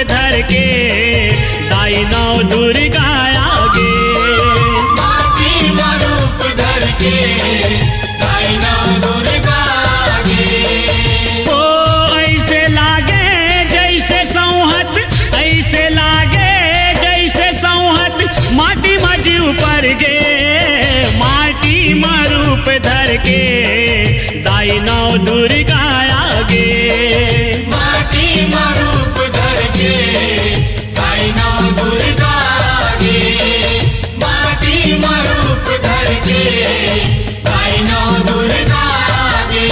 धर के दाई नौ दुर्गा आगे, माटी में रूप धर के दाई नौ दुर्गा आगे। ओ ऐसे लागे जैसे संहत, ऐसे लागे जैसे संहत माटी मजी ऊपर गे, माटी में रूप धर के दाई नौ दुर्गा आगे, माटी में रूप धर के दाई नौ दुर्गा आगे, माटी में रूप धर के दाई नौ दुर्गा आगे।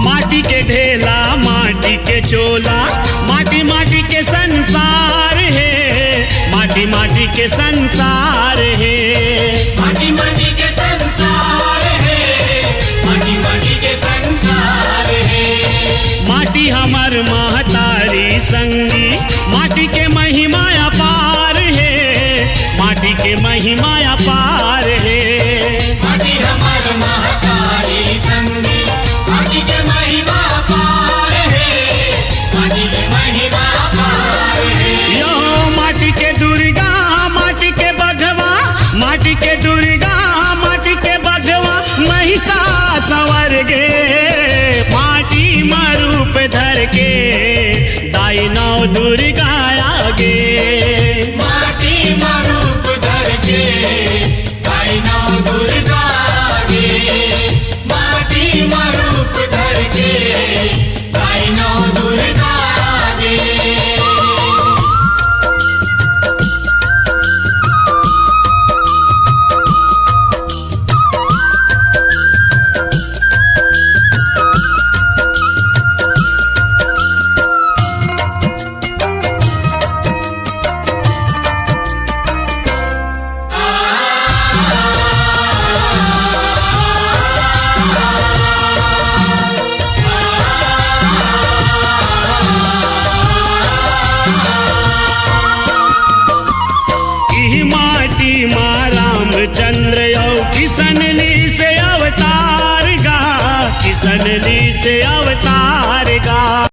माटी के ढेला माटी के चोला, माटी माटी के संसार है, माटी माटी के संसार है, माटी माटी के संसार है, माटी माटी के संसार है। माटी हमर महतारी संगी, माटी के महिमा अपार है, माटी के महिमा अपार है, माटी हमर महतारी संगी, माटी के महिमा अपार है, माटी के महिमा अपार है। यो माटी के दुर्गा माटी के बघवा, माटी के दुर्गा माटी के बघवा महिषा सवर गे, माटी में रूप धर के दाई नौ दुर्गा आगे, माटी में रूप धर के दाई नौ दुर्गा आगे, माटी में रूप धर के दाई नौ दुर्गा आगे। माटी मा रामचंद्र यौ किशन ली से अवतार गा, किशन ली से अवतार गा।